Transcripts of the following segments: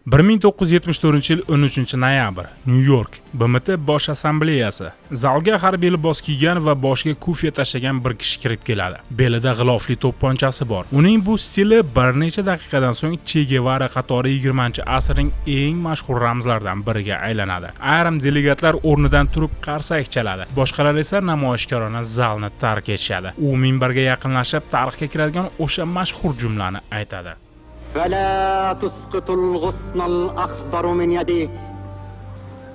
1974-yil 13-noyabr, Nyu-York, BMT Bosh assambleyasi. Zalga harbiy libos kiygan va boshiga kufe tashlagan bir kishi kirib keladi. Belida g'ilofli to'pponchasi bor. Uning bu stili bir necha daqiqadan so'ng Che Gevara qatori 20-asrning eng mashhur ramzlaridan biriga aylanadi. Ayrim delegatlar o'rnidan turib qarsak chaladi. Boshqalar esa namoyishkorona zalni tark etishadi. U minbarga yaqinlashib, tarixga kiradigan o'sha mashhur jumlani aytadi. فلا تسقط الغصن الأخضر من يديك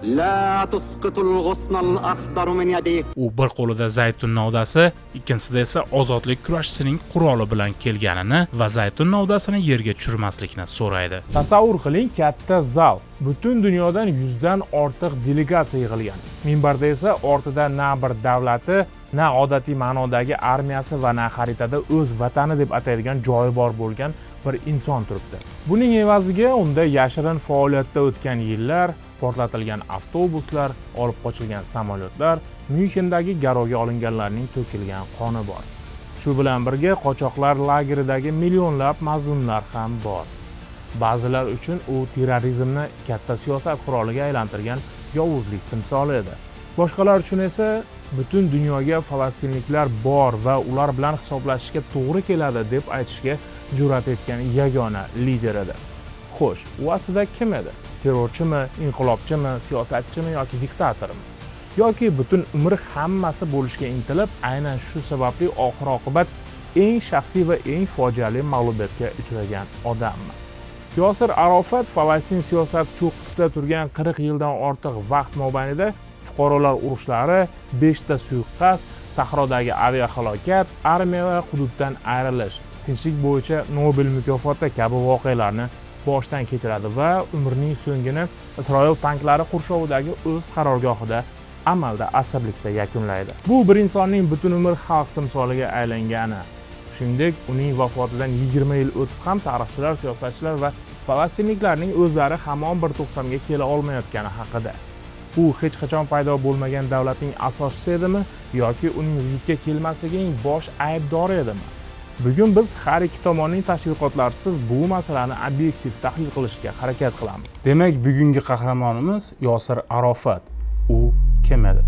لا تسقط الغصن الأخضر من يديك. U bir qo'lida zaytun novdasi, ikkinchisida esa ozodlik kurashchisining quroli bilan kelganini va zaytun novdasini yerga tushirmaslikni so'raydi. Tasavvur qiling, katta zal. Butun dunyodan 100 dan ortiq delegatsiya yig'ilgan. Minbarda esa ortida na bir davlati, na odatiy ma'nodagi armiyasi va na xaritada o'z vatani deb ataydigan joyi bor bo'lgan bir inson turibdi. Buning evaziga unda yashirin faoliyatda o'tgan yillar, portlatilgan avtobuslar, olib qochilgan samolyotlar, Myunxendagi garovga olinganlarning to'kilgan qoni bor. Shu bilan birga qochoqlar lageridagi millionlab mazlumlar ham bor. Ba'zilar uchun u terrorizmni katta siyosat quroliga aylantirgan yovuzlik timsoli edi. Boshqalar uchun esa butun dunyoga falastinliklar bor va ular bilan hisoblashishga to'g'ri keladi deb aytishga jur'at etgan yagona lider edi. Xo'sh, u aslida kim edi? Terrorchimi, inqilobchimi, siyosatchimi yoki diktatormi? Yoki butun umr hammasi bo'lishga intilib, aynan shu sababli oxir-oqibat eng shaxsiy va eng fojiali mag'lubiyatga uchragan odammi? Yosir Arofat Falastin siyosat cho'qqisida turgan 40 yildan ortiq vaqt mobaynida fuqarolar urushlari, 5 ta suiqasd, sahrodagi aviahalokat, armiya va hududdan ayrilish, tinchlik bo'yicha Nobel mukofoti kabi voqealarni boshdan kechiradi va umrining so'ngini Isroil tanklari qurshovidagi o'z qarorgohida amalda asirlikda yakunlaydi. Bu bir insonning butun umr xalq timsoliga aylangani. Shuningdek, uning vafotidan 20 yil o'tib ham tarixchilar, siyosatchilar va falastinliklarning o'zlari hamon bir to'xtamga kela olmayotgani haqida. U hech qachon paydo bo'lmagan davlatning asoschisi edimi yoki uning vujudga kelmasligining bosh aybdori edimi? Bugun biz har ikki tomonning tashviqotlarsiz bu masalani obyektiv tahlil qilishga harakat qilamiz. Demak, bugungi qahramonimiz Yosir Arofat. U kim edi?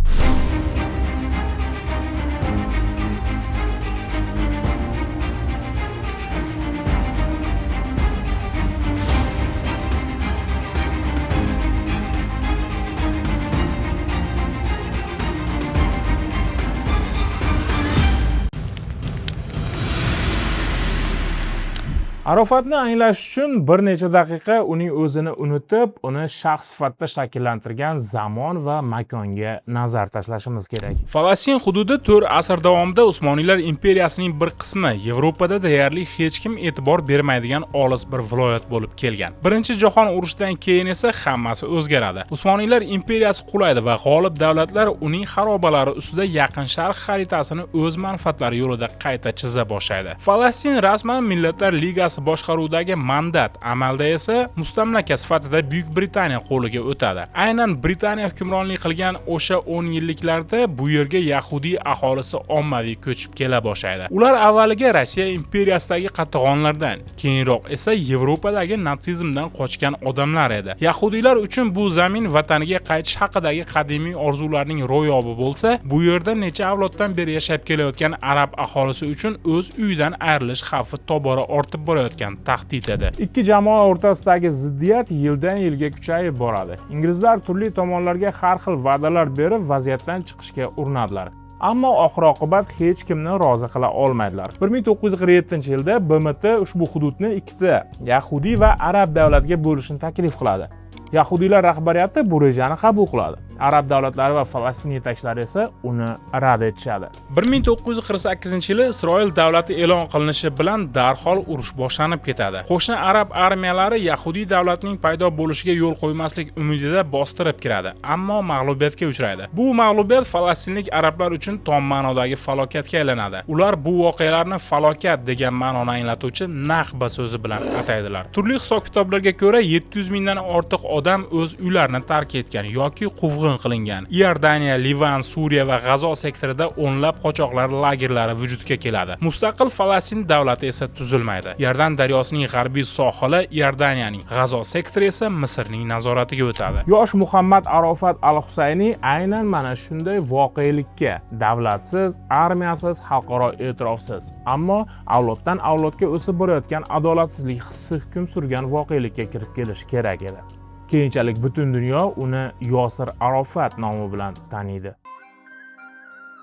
Arofatni anglash uchun bir necha daqiqa uning o'zini unutib, uni shaxs sifatida shakllantirgan zamon va makonga nazar tashlashimiz kerak. Falastin hududi 4 asr davomida Usmoniylar imperiyasining bir qismi, Yevropada deyarli hech kim e'tibor bermaydigan olis bir viloyat bo'lib kelgan. Birinchi jahon urushidan keyin esa hammasi o'zgaradi. Usmoniylar imperiyasi qulaydi va g'olib davlatlar uning xarobalari ustida Yaqin Sharq xaritasini o'z manfaatlari yo'lida qayta chiza boshlaydi. Falastin rasman Millatlar Ligasi boshqaruvidagi mandat, amalda esa mustamlaka sifatida Buyuk Britaniya qo'liga o'tadi. Aynan Britaniya hukmronlik qilgan o'sha 10 yilliklarda bu yerga yahudiy aholisi ommaviy ko'chib kela boshlaydi. Ular avvaliga Rossiya imperiyasidagi qatag'onlardan, keyinroq esa Yevropadagi natsizmdan qochgan odamlar edi. Yahudiylar uchun bu zamin vataniga qaytish haqidagi qadimiy orzularning ro'yobi bo'lsa, bu yerda necha avloddan beri yashab kelayotgan arab aholisi uchun o'z uyidan ayrilish xavfi tobora ortib borayotgan tahdid edi. Ikki jamoa o'rtasidagi ziddiyat yildan yilga kuchayib boradi. Inglizlar turli tomonlarga har xil va'dalar berib vaziyatdan chiqishga urinadilar. Ammo oxir-oqibat hech kimni rozi qila olmaydilar. 1947-yilda BMT ushbu hududni ikkita yahudiy va arab davlatga bo'lishni taklif qiladi. Yahudiylar rahbariyati bu rejani qabul qiladi. Arab davlatlari va Falastin yetakchilari esa uni rad etishadi. 1948-yili Isroil davlati e'lon qilinishi bilan darhol urush boshlanib ketadi. Qo'shni arab armiyalari yahudiy davlatining paydo bo'lishiga yo'l qo'ymaslik umidida bostirib kiradi, ammo mag'lubiyatga uchraydi. Bu mag'lubiyat falastinlik arablar uchun tom ma'nodagi falokatga aylanadi. Ular bu voqealarni falokat degan ma'noni anglatuvchi Nahba so'zi bilan ataydilar. Turli hisob-kitoblarga ko'ra 700 mingdan ortiq odam o'z uylarini tark etgan yoki quvg'in quvg'in qilingan. Iordaniya, Livan, Suriya va G'azo sektorida o'nlab qochoqlar lagerlari vujudga keladi. Mustaqil Falastin davlati esa tuzilmaydi. Iordan daryosining g'arbiy sohili Iordaniyaning, G'azo sektori esa Misrning nazoratiga o'tadi. Yosh Muhammad Arofat al-Husayni aynan mana shunday voqelikka davlatsiz, armiyasiz, xalqaro e'tirofsiz, ammo avloddan avlodga o'sib borayotgan adolatsizlik hissi hukm surgan voqelikka kirib kelish kerak edi. Keyinchalik butun dunyo uni Yosir Arofat nomi bilan taniydi.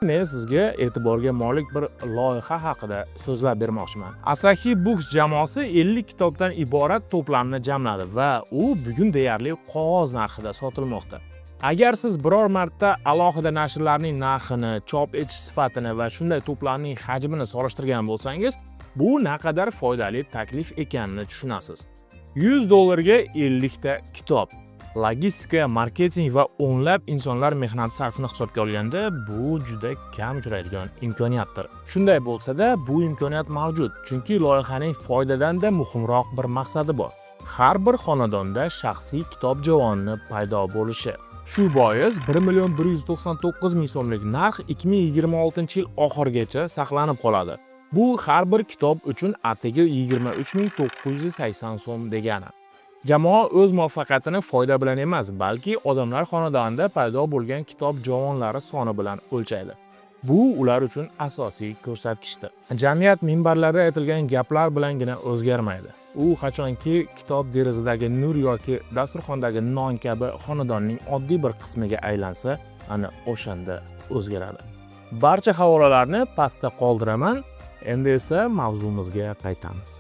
Men sizga e'tiborga molik bir loyiha haqida so'zlab bermoqchiman. Asahi Books jamoasi 50 kitobdan iborat to'plamni jamladi va u bugun deyarli qog'oz narxida sotilmoqda. Agar siz biror marta alohida nashrlarning narxini, chop etish sifatini va shunday to'plamning hajmini solishtirgan bo'lsangiz, bu naqadar foydali taklif ekanini tushunasiz. $100 ga 50 ta kitob. Logistika, marketing va o'nlab insonlar mehnat sarfini hisobga olganda bu juda kam uchraydigan imkoniyatdir. Shunday bo'lsa-da, bu imkoniyat mavjud, chunki loyihaning foydadan-da muhimroq bir maqsadi bor. Har bir xonadonda shaxsiy kitob javoni paydo bo'lishi. Shu bois 1,199,000 so'mlik narx 2026-yil oxirigacha saqlanib qoladi. Bu har bir kitob uchun atigi 23,980 so'm degani. Jamoa o'z muvaffaqiyatini foyda bilan emas, balki odamlar xonadonida paydo bo'lgan kitob javonlari soni bilan o'lchaydi. Bu ular uchun asosiy ko'rsatkichdir. Jamiyat minbarlarida aytilgan gaplar bilangina o'zgarmaydi. U qachonki kitob derazadagi nur yoki dasturxondagi non kabi xonadonning oddiy bir qismiga aylansa, ana o'shanda o'zgaradi. Barcha havolalarni pastda qoldiraman. Endi esa mavzumizga qaytamiz.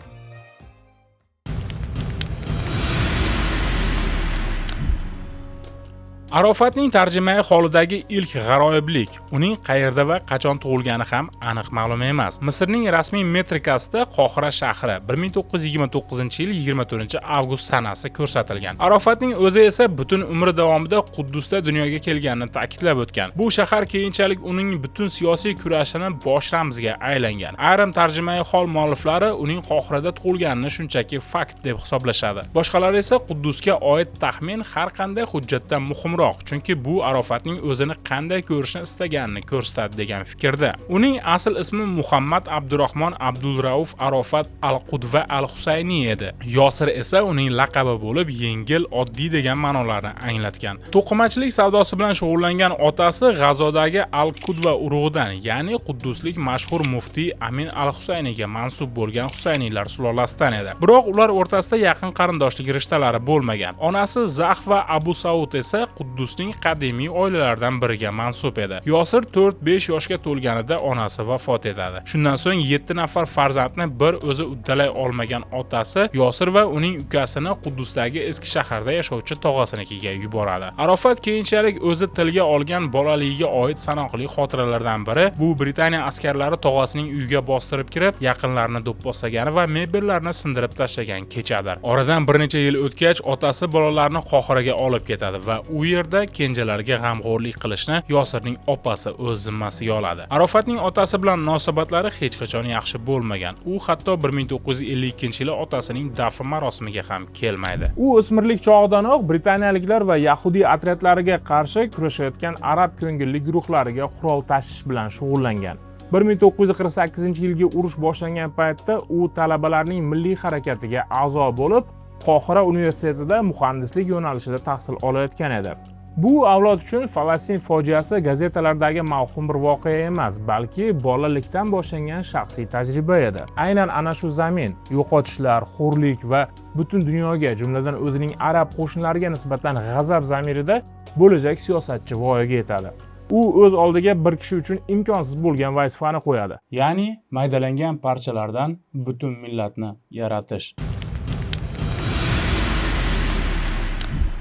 Arofatning tarjimai holidagi ilk g'aroyiblik uning qayerda va qachon tug'ilgani ham aniq ma'lum emas. Misrning rasmiy metrikasida Qohira shahri 1929-yil 24-avgust sanasi ko'rsatilgan. Arofatning o'zi esa butun umri davomida Quddusda dunyoga kelganini ta'kidlab o'tgan. Bu shahar keyinchalik uning butun siyosiy kurashini bosh ramziga aylangan. Ayrim tarjimai hol mualliflari uning Qohirada tug'ilganini shunchaki fakt deb hisoblashadi. Boshqalar esa Quddusga oid taxmin har qanday hujjatdan muhimroq, chunki bu Arofatning o'zini qanday ko'rishni istaganini ko'rsatadi degan fikrda. Uning asl ismi Muhammad Abdurahmon Abdulrauf Arofat al-Qudva al-Husayni edi. Yosir esa uning laqabi bo'lib, yengil, oddiy degan ma'nolarni anglatgan. To'qimachilik savdosi bilan shug'ullangan otasi G'azodagi al-Qudva urug'idan, ya'ni Qudduslik mashhur muftiy Amin al-Husayniga mansub bo'lgan Husayniylar sulolasidan edi. Biroq ular o'rtasida yaqin qarindoshlik rishtalari bo'lmagan. Onasi Zax va Abu Saud esa Quddusning qadimiy oilalaridan biriga mansub edi. Yosir 4-5 yoshga to'lganida onasi vafot etadi. Shundan so'ng 7 nafar farzandni bir o'zi uddalay olmagan otasi Yosir va uning ukasini Quddusdagi eski shaharda yashovchi tog'asinikiga yuboradi. Arofat keyinchalik o'zi tilga olgan bolaligiga oid sanoqli xotiralardan biri bu Britaniya askarlari tog'asining uyiga bostirib kirib, yaqinlarini do'pposlagani va mebellarni sindirib tashlagan kechadir. Oradan bir necha yil o'tgach, otasi bolalarni Qohiraga olib ketadi va u yerda kenjalarga g'amxo'rlik qilishni Yosirning opasi o'z zimmasiga oladi. Arofatning otasi bilan munosabatlari hech qachon yaxshi bo'lmagan. U hatto 1952-yili otasining dafn marosimiga ham kelmaydi. U o'smirlik chog'idanoq britaniyaliklar va yahudiy otryadlariga qarshi kurashayotgan arab ko'ngilli guruhlariga qurol tashish bilan shug'ullangan. 1948-yilgi urush boshlangan paytda u talabalarning milliy harakatiga a'zo bo'lib, Qohira universitetida muhandislik yo'nalishida tahsil olayotgan edi. Bu avlod uchun Falastin fojiasi gazetalardagi mavhum bir voqea emas, balki bolalikdan boshlangan shaxsiy tajriba edi. Aynan ana shu zamin, yo'qotishlar, xo'rlik va butun dunyoga, jumladan o'zining arab qo'shnilariga nisbatan g'azab zamirida bo'lajak siyosatchi voyaga yetadi. U o'z oldiga bir kishi uchun imkonsiz bo'lgan vazifani qo'yadi, ya'ni maydalangan parchalardan butun millatni yaratish.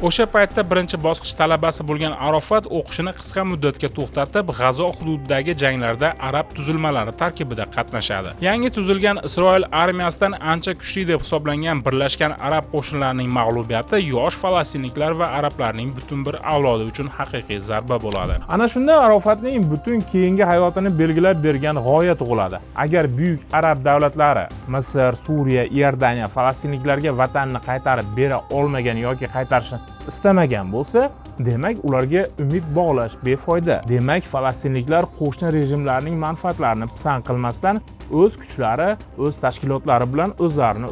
O'sha paytda birinchi bosqich talabasi bo'lgan Arofat o'qishini qisqa muddatga to'xtatib, G'azo hududidagi janglarda arab tuzilmalari tarkibida qatnashadi. Yangi tuzilgan Isroil armiyasidan ancha kuchli deb hisoblangan Birlashgan Arab qo'shinlarining mag'lubiyati yosh falastinliklar va arablarning butun bir avlodi uchun haqiqiy zarba bo'ladi. Ana shunda Arofatning butun keyingi hayotini belgilab bergan g'oya tug'iladi. Agar buyuk arab davlatlari Misr, Suriya, Iordaniya falastinliklarga vatanni qaytarib bera olmagan yoki qaytarishni istamagan bo'lsa, demak ularga umid bog'lash befoyda. Demak, falastinliklar qo'shni rejimlarning manfaatlarini pisand qilmasdan o'z kuchlari, o'z tashkilotlari bilan o'zlarini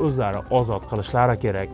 ozod qilishlari kerak.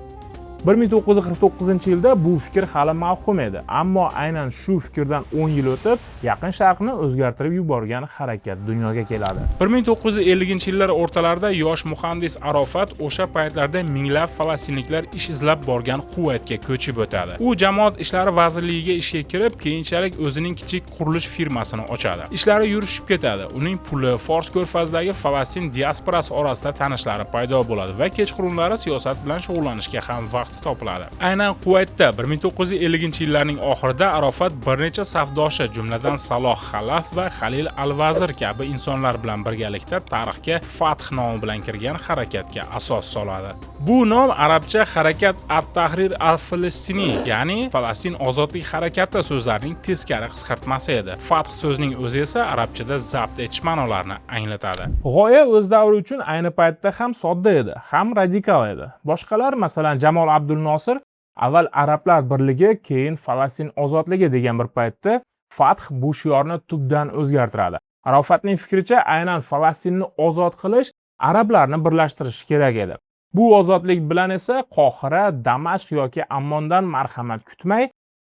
1949-yilda bu fikr hali mavhum edi, ammo aynan shu fikrdan 10 yil o'tib, Yaqin Sharqni o'zgartirib yuborgan harakat dunyoga keladi. 1950-yillar o'rtalarida yosh muhandis Arofat o'sha paytlarda minglab falastinliklar ish izlab borgan Kuvaytga ko'chib o'tadi. U jamoat ishlari vazirligiga ishga kirib, keyinchalik o'zining kichik qurilish firmasini ochadi. Ishlari yurishib ketadi. Uning puli Fors ko'rfazidagi Falastin diasporasi orasida tanishlari paydo bo'ladi va kechqurunlari siyosat bilan shug'ullanishga ham vaqt topiladi. Aynan Kuvaytda 1950-yillarning oxirida Arofat bir necha safdoshi, jumladan Saloh Xalaf va Xalil Al-Vazir kabi insonlar bilan birgalikda tarixga Fath nomi bilan kirgan harakatga asos soladi. Bu nom arabcha harakat at-Tahrir al-Falastini, ya'ni Falastin ozodlik harakati so'zlarining teskari qisqartmasi edi. Fath so'zining o'zi esa arabchada zabt etish ma'nolarini anglatadi. G'oya o'z davri uchun ayni paytda ham sodda edi, ham radikal edi. Boshqalar, masalan, Jamol Abdul Nosir avval Arablar birligi, keyin Falastin ozodligi degan bir paytda Fath bu shiorni tubdan o'zgartiradi. Arofatning fikricha, aynan Falastinni ozod qilish arablarni birlashtirishi kerak edi. Bu ozodlik bilan esa Qohira, Damashq yoki Ammondan marhamat kutmay,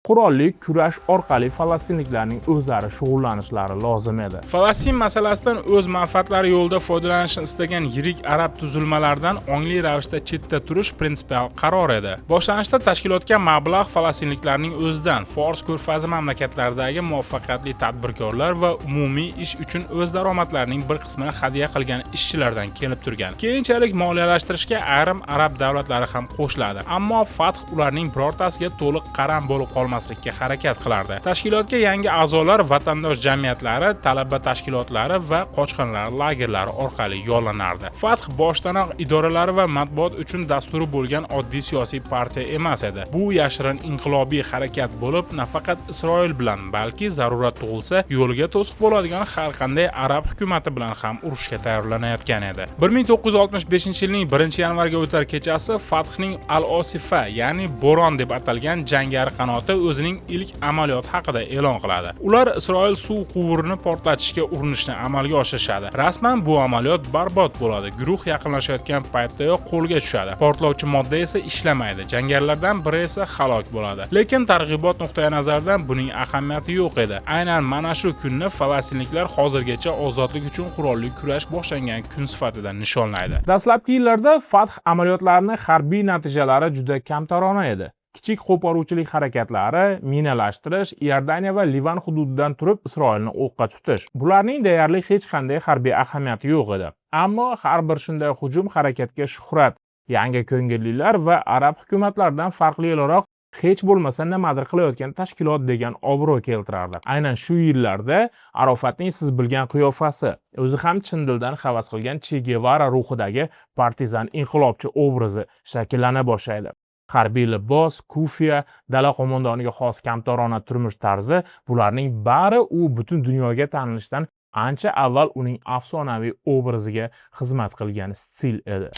qurolli kurash orqali falastinliklarning o'zlari shug'ullanishlari lozim edi. Falastin masalasidan o'z manfaatlari yo'lida foydalanishni istagan yirik arab tuzilmalaridan ongli ravishda chetda turish prinsipial qaror edi. Boshlanishda tashkilotga mablag' falastinliklarning o'zidan, Fors ko'rfazi mamlakatlaridagi muvaffaqiyatli tadbirkorlar va umumiy ish uchun o'z daromadlarining bir qismini hadya qilgan ishchilardan kelib turgan. Keyinchalik moliyalashtirishga ayrim arab davlatlari ham qo'shiladi, ammo Fath ularning birortasiga to'liq qaram bo'lib qolmaslikka harakat qilardi. Tashkilotga yangi a'zolar vatandosh jamiyatlari, talaba tashkilotlari va qochqinlar lagerlari orqali yo'llanardi. Fath boshdanoq idoralari va matbuot uchun dasturi bo'lgan oddiy siyosiy partiya emas edi. Bu yashirin inqilobiy harakat bo'lib, nafaqat Isroil bilan, balki zarurat tug'ilsa yo'liga to'siq bo'ladigan har qanday arab hukumati bilan ham urushga tayyorlanayotgan edi. 1965-yilning 1-yanvarga o'tar kechasi Fathning Al-Osifa, ya'ni bo'ron deb atalgan jangari qanoti o'zining ilk amaliyot haqida e'lon qiladi. Ular Isroil suv quvurini portlatishga urinishni amalga oshirishadi. Rasman bu amaliyot barbod bo'ladi. Guruh yaqinlashayotgan paytdayoq qo'lga tushadi. Portlovchi modda esa ishlamaydi. Jangarilardan biri esa halok bo'ladi. Lekin targ'ibot nuqtai nazaridan buning ahamiyati yo'q edi. Aynan mana shu kunni falastinliklar hozirgacha ozodlik uchun qurolli kurash boshlangan kun sifatida nishonlaydi. Dastlabki yillarda Fath amaliyotlarining harbiy natijalari juda kamtarona edi. Kichik qo'poruvchilik harakatlari, minalashtirish, Iordaniya va Livan hududidan turib Isroilni o'qqa tutish. Bularning deyarli hech qanday harbiy ahamiyati yo'q edi. Ammo har bir shunday hujum harakatga shuhrat, yangi ko'ngillilar va arab hukumatlaridan farqli o'laroq hech bo'lmasa nimadir qilayotgan tashkilot degan obro' keltirardi. Aynan shu yillarda Arofatning siz bilgan qiyofasi, o'zi ham chin dildan havas qilgan Che Gevara ruhidagi partizan inqilobchi obrazi shakllana boshlaydi. Harbiy libos, kufiya, dala qo'mondoniga xos kamtarona turmush tarzi, bularning bari u butun dunyoga tanilishdan ancha avval uning afsonaviy obraziga xizmat qilgan stil edi.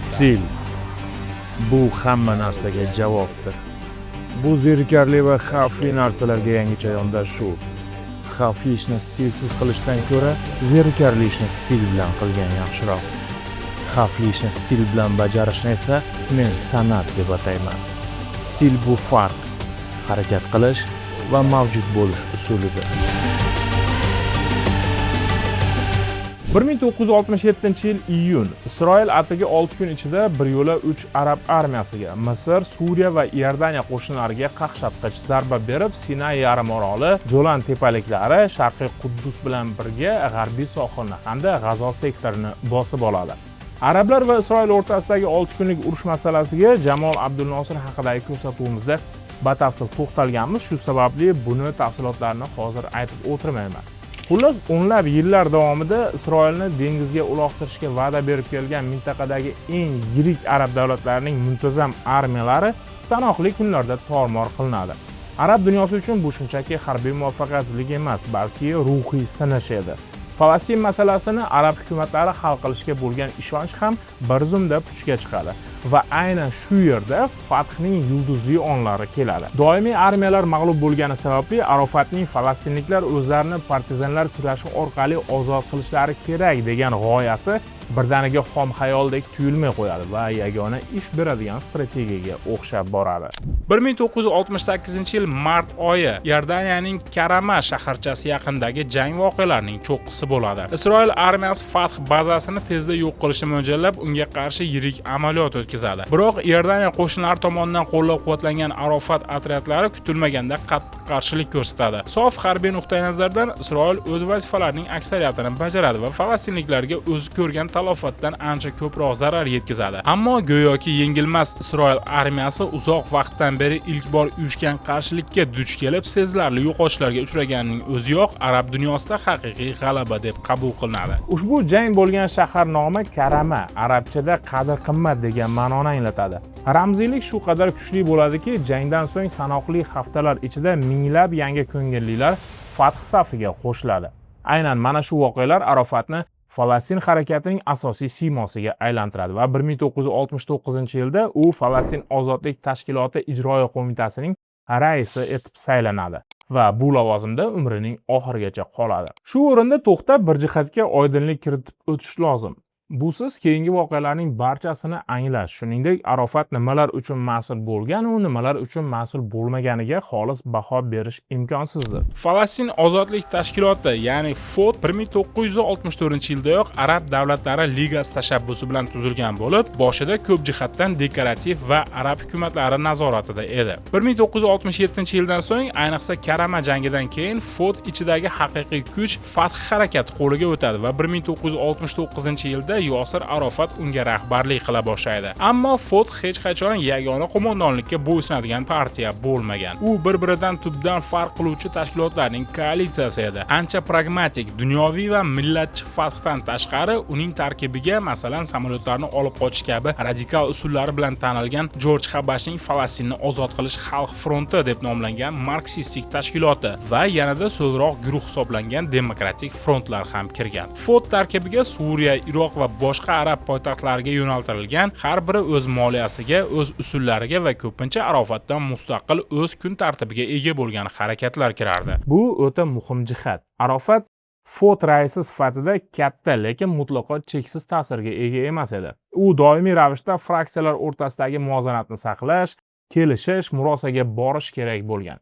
Stil bu hamma narsaga javobdir. Bu zerikarli va xavfli narsalarga yangicha yondashuv. Xavfli ishni stilsiz qilishdan ko'ra, zerikarli ishni stil bilan qilgan yaxshiroq. Xavfli ishni stil bilan bajarishni esa men san'at deb atayman. Stil bu farq, harakat qilish va mavjud bo'lish usulidir. 1967-yil iyun Isroil atigi 6 kun ichida bir yo'la 3 arab armiyasiga, Misr, Suriya va Iordaniya qo'shinlariga qaqshatqich zarba berib, Sinay yarim oroli, Jolan tepaliklari, Sharqiy Quddus bilan birga g'arbiy sohilni hamda G'azo sektorini bosib oladi. Arablar va Isroil o'rtasidagi 6 kunlik urush masalasiga Jamol Abdul Nosir haqidagi ko'rsatuvimizda batafsil to'xtalganmiz. Shu sababli buni tafsilotlarini hozir aytib o'tirmayman. Xullas, o'nlab yillar davomida Isroilni dengizga uloqtirishga va'da berib kelgan mintaqadagi eng yirik arab davlatlarining muntazam armiyalari sanoqli kunlarda tormor qilinadi. Arab dunyosi uchun bu shunchaki harbiy muvaffaqiyatsizlik emas, balki ruhiy sinish edi. Falastin masalasini arab hukumatlari hal qilishga bo'lgan ishonch ham bir zumda puchga chiqadi. va aynan shu yerda fathning yulduzli onlari keladi. Doimiy armiyalar mag'lub bo'lgani sababli Arofatning falastinliklar o'zlarini partizanlar kurashi orqali ozod qilishlari kerak degan g'oyasi birdaniga xom xayoldek tuyulmay qo'yadi va yagona ish beradigan strategiyaga o'xshab boradi. 1968-yil mart oyi Iordaniyaning Karama shaharchasi yaqinidagi jang voqealarining cho'qqisi bo'ladi. Isroil armiyasi Fath bazasini tezda yo'q qilishni mo'ljallab, unga qarshi yirik amaliyot o'tkazadi. Biroq Iordaniya qo'shinlari tomonidan qo'llab-quvvatlangan Arofat otryadlari kutilmaganda qattiq qarshilik ko'rsatadi. Sof harbiy nuqtai nazardan Isroil o'z vazifalarining aksariyatini bajaradi va falastinliklarga o'zi ko'rgan talofatdan ancha ko'proq zarar yetkazadi. Ammo go'yoki yengilmas Isroil armiyasi uzoq vaqtdan beri ilk bor uyushgan qarshilikka duch kelib, sezilarli yo'qotishlarga uchraganining o'ziyoq arab dunyosida haqiqiy g'alaba deb qabul qilinadi. Ushbu jang bo'lgan shahar nomi Karama, arabchada qadr-qimmat degan ma'noni anglatadi. Ramziylik shu qadar kuchli bo'ladiki, jangdan so'ng sanoqli haftalar ichida minglab yangi ko'ngillilar Fath safiga qo'shiladi. Aynan mana shu voqealar Arofatni Falastin harakatining asosiy siymosiga aylantiradi va 1969-yilda u Falastin ozodlik tashkiloti ijroiya qo'mitasining raisi etib saylanadi va bu lavozimda umrining oxirigacha qoladi. Shu o'rinda to'xtab bir jihatga oydinlik kiritib o'tish lozim. Busiz keyingi voqealarning barchasini anglash, shuningdek Arofat nimalar uchun mas'ul bo'lgan va nimalar uchun mas'ul bo'lmaganiga xolis baho berish imkonsizdir. Falastin ozodlik tashkiloti, ya'ni FOT 1964-yildayoq Arab davlatlari ligasi tashabbusi bilan tuzilgan bo'lib, boshida ko'p jihatdan dekorativ va arab hukumatlari nazoratida edi. 1967-yildan so'ng, ayniqsa Karama jangidan keyin FOT ichidagi haqiqiy kuch Fath harakati qo'liga o'tadi va 1969-yilda Yosir Arofat unga rahbarlik qila boshlaydi. Ammo FOT hech qachon yagona qo'mondonlikka bo'ysunadigan partiya bo'lmagan. U bir-biridan tubdan farq qiluvchi tashkilotlarning koalitsiyasi edi. Ancha pragmatik, dunyoviy va millatchi Fathdan tashqari uning tarkibiga masalan samolyotlarni olib qochish kabi radikal usullari bilan tanilgan Jorj Habashning Falastinni ozod qilish xalq fronti deb nomlangan marksistik tashkiloti va yanada so'lroq guruh hisoblangan demokratik frontlar ham kirgan. FOT tarkibiga Suriya, Iroq va boshqa arab poytaxtlariga yo'naltirilgan har biri o'z moliyasiga, o'z usullariga va ko'pincha Arofatdan mustaqil o'z kun tartibiga ega bo'lgan harakatlar kirardi. Bu o'ta muhim jihat. Arofat FOT raisi sifatida katta, lekin mutlaqo cheksiz ta'sirga ega emas edi. U doimiy ravishda fraksiyalar o'rtasidagi muvozanatni saqlash, kelishish, murosaga borish kerak bo'lgan.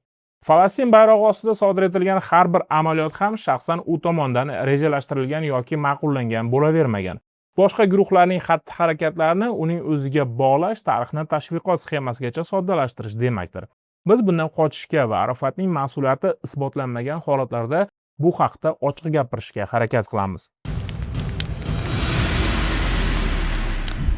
Falastin bayrog'i ostida sodir etilgan har bir amaliyot ham shaxsan u tomonidan rejalashtirilgan yoki ma'qullangan bo'lavermagan. Boshqa guruhlarning xatti-harakatlarini uning o'ziga bog'lash tarixni tashviqot sxemasigacha soddalashtirish demakdir. Biz bundan qochishga va Arofatning mas'uliyati isbotlanmagan holatlarda bu haqda ochiq gapirishga harakat qilamiz.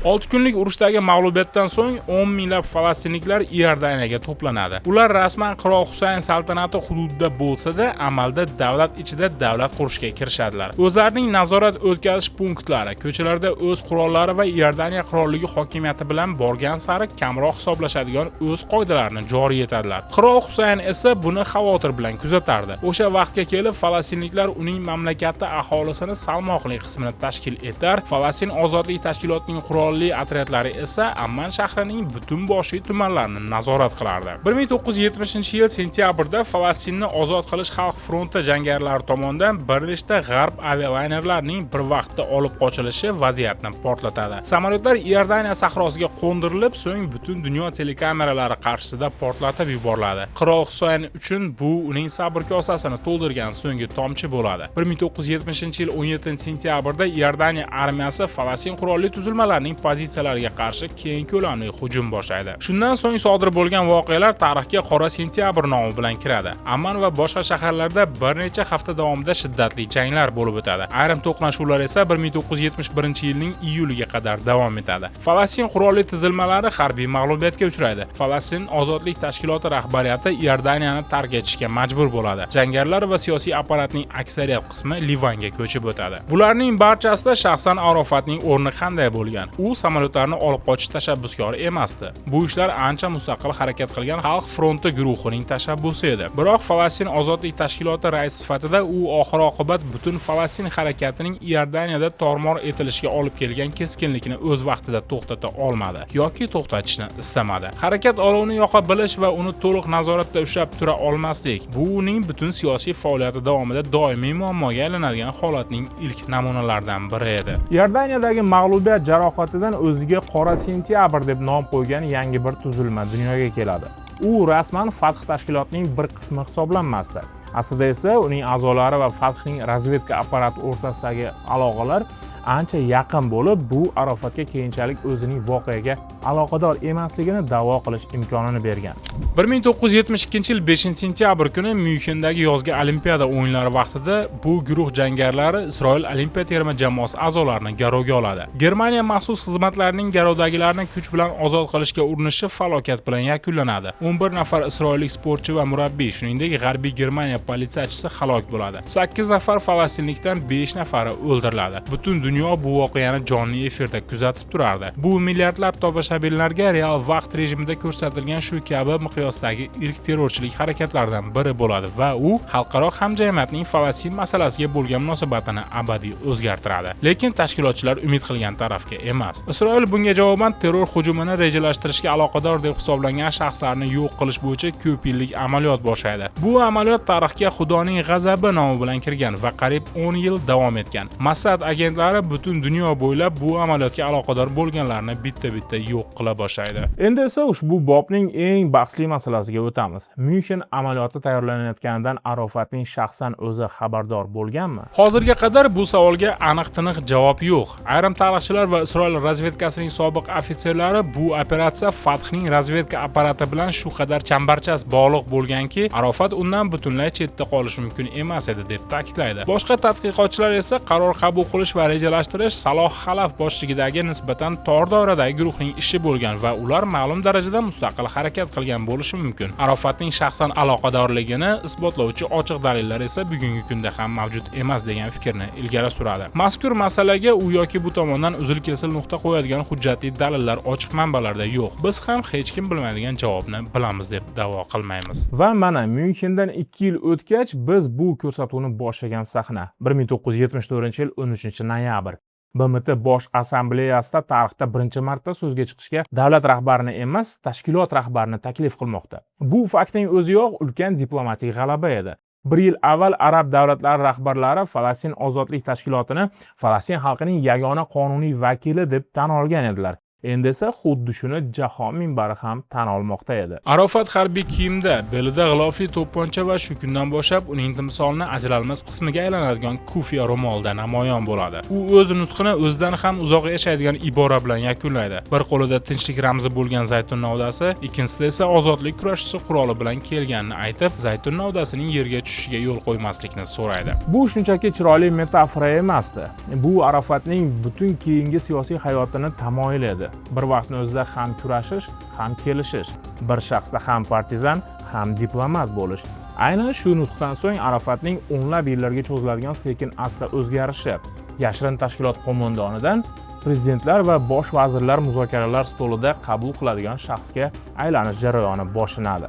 6 kunlik urushdagi mag'lubiyatdan so'ng 10 minglab falastinliklar Iordaniyaga to'planadi. Ular rasman Qirol Husayn saltanati hududida bo'lsa-da, amalda davlat ichida davlat qurishga kirishadilar. O'zlarining nazorat o'tkazish punktlari, ko'chalarda o'z qurollari va Iordaniya qirolligi hokimiyati bilan borgan sari kamroq hisoblashadigan o'z qoidalarini joriy etadilar. Qirol Husayn esa buni xavotir bilan kuzatardi. O'sha vaqtga kelib falastinliklar uning mamlakati aholisini salmoqli qismini tashkil etar. Falastin ozodlik tashkilotining otryadlari esa Amman shahrining butun boshli tumanlarini nazorat qilardi. 1970-yil sentyabrda Falastinni ozod qilish xalq fronti jangarilari tomonidan bir nechta g'arb avialaynerlarining bir vaqtda olib qochilishi vaziyatni portlatadi. Samolyotlar Iordaniya sahrosiga qo'ndirilib, so'ng butun dunyo telekameralari qarshisida portlatib yuboriladi. Qirol Husayn uchun bu uning sabr kosasini to'ldirgan so'nggi tomchi bo'ladi. 1970-yil 17-sentyabrda Iordaniya armiyasi Falastin qurolli tuzilmalarining pozitsiyalariga qarshi keng ko'lamli hujum boshlaydi. Shundan so'ng sodir bo'lgan voqealar tarixga Qora sentyabr nomi bilan kiradi. Amman va boshqa shaharlarda bir necha hafta davomida shiddatli janglar bo'lib o'tadi. Ayrim to'qnashuvlar esa 1971-yilning iyuliga qadar davom etadi. Falastin qurolli tizilmalari harbiy mag'lubiyatga uchraydi. Falastin ozodlik tashkiloti rahbariyati Iordaniyani tark etishga majbur bo'ladi. Jangarilar va siyosiy apparatning aksariyat qismi Livanga ko'chib o'tadi. Bularning barchasida shaxsan Arofatning o'rni qanday bo'lgan? U samolyotlarni olib qochish tashabbuskori emasdi. Bu ishlar ancha mustaqil harakat qilgan Xalq fronti guruhining tashabbusi edi. Biroq Falastin ozodlik tashkiloti raisi sifatida u oxir-oqibat butun Falastin harakatining Iordaniyada tormor etilishiga olib kelgan keskinlikni o'z vaqtida to'xtata olmadi yoki to'xtatishni istamadi. Harakat olovni yoqa bilish va uni to'liq nazoratda ushlab tura olmaslik bu uning butun siyosiy faoliyati davomida doimiy muammoga aylanadigan holatning ilk namunalaridan biri edi. Iordaniyadagi mag'lubiyat jarohatidan o'ziga Qora sentyabr deb nom qo'ygan yangi bir tuzilma dunyoga keladi. U rasman Fath tashkilotining bir qismi hisoblanmasdi. Aslida esa uning a'zolari va Fathning razvedka apparati o'rtasidagi aloqalar ancha yaqin bo'lib, bu Arofatga keyinchalik o'zining voqeaga aloqador emasligini da'vo qilish imkonini bergan. 1972-yil 5-sentyabr kuni Myunxendagi yozgi Olimpiada o'yinlari vaqtida bu guruh jangarilari Isroil olimpiya terma jamoasi a'zolarini garovga oladi. Germaniya maxsus xizmatlarining garovdagilarni kuch bilan ozod qilishga urinishi falokat bilan yakunlanadi. 11 nafar isroillik sportchi va murabbiy, shuningdek G'arbiy Germaniya politsiyachisi halok bo'ladi. 8 nafar falastinlikdan 5 nafari o'ldiriladi. Butun dunyo bu voqeani jonli efirda kuzatib turardi. Bu milliardlab tomoshabinlarga real vaqt rejimida ko'rsatilgan shu kabi miqyosdagi ilk terrorchilik harakatlaridan biri bo'ladi va u xalqaro hamjamiyatning Falastin masalasiga bo'lgan munosabatini abadiy o'zgartiradi. Lekin tashkilotchilar umid qilgan tarafga emas. Isroil bunga javoban terror hujumini rejalashtirishga aloqador deb hisoblangan shaxslarni yo'q qilish bo'yicha ko'p yillik amaliyot boshlaydi. Bu amaliyot tarixga Xudoning g'azabi nomi bilan kirgan va qariyb 10 yil davom etgan. Mossad agentlari butun dunyo bo'ylab bu amaliyotga aloqador bo'lganlarni bitta-bitta yo'q qila boshlaydi. Endi esa ushbu bobning eng bahsli masalasiga o'tamiz. Myunxen amaliyoti tayyorlanayotganidan Arofatning shaxsan o'zi xabardor bo'lganmi? Hozirga qadar bu savolga aniq-tiniq javob yo'q. Ayrim tarixchilar va Isroil razvedkasining sobiq ofitserlari bu operatsiya Fathning razvedka apparati bilan shu qadar chambarchas bog'liq bo'lganki, Arofat undan butunlay chetda qolishi mumkin emas edi deb ta'kidlaydi. Boshqa tadqiqotchilar esa qaror qabul qilish va rejalashtirish Saloh Xalaf boshchiligidagi nisbatan tor doiradagi guruhning ishi bo'lgan va ular ma'lum darajada mustaqil harakat qilgan bo'lishi mumkin. Arofatning shaxsan aloqadorligini isbotlovchi ochiq dalillar esa bugungi kunda ham mavjud emas degan fikrni ilgari suradi. Mazkur masalaga u yoki bu tomondan uzil-kesil nuqta qo'yadigan hujjatli dalillar ochiq manbalarda yo'q. Biz ham hech kim bilmaydigan javobni bilamiz deb da'vo qilmaymiz. Va mana Myunxendan 2 yil o'tgach biz bu ko'rsatuvni boshlagan sahna 1974-yil 13-noyabr. BMT Bosh Assambleyasida tarixda birinchi marta so'zga chiqishga davlat rahbarini emas, tashkilot rahbarini taklif qilmoqda. Bu faktning o'ziyoq ulkan diplomatik g'alaba edi. 1 yil avval arab davlatlari rahbarlari Falastin ozodlik tashkilotini Falastin xalqining yagona qonuniy vakili deb tan olgan edilar. Endi esa xuddi shuni jahon minbari ham tan olmoqda edi. Arofat harbiy kiyimda, belida g'ilofli to'pponcha va shu kundan boshlab uning timsolini ajralmas qismiga aylanadigan kufiya ro'molda namoyon bo'ladi. U o'z nutqini o'zidan ham uzoq yashaydigan ibora bilan yakunlaydi. Bir qo'lida tinchlik ramzi bo'lgan zaytun novdasi, ikkinchisida esa ozodlik kurashchisi quroli bilan kelganini aytib, zaytun novdasining yerga tushishiga yo'l qo'ymaslikni so'raydi. Bu shunchaki chiroyli metafora emasdi. Bu Arofatning butun keyingi siyosiy hayotini tamoyil edi. Bir vaqtning o'zida ham kurashish, ham kelishish, bir shaxsda ham partizan, ham diplomat bo'lish. Aynan shu nutqdan so'ng Arofatning o'nlab yillarga cho'ziladigan sekin-asta o'zgarishi, yashirin tashkilot qo'mondonidan prezidentlar va bosh vazirlar muzokaralar stolida qabul qiladigan shaxsga aylanish jarayoni boshlanadi.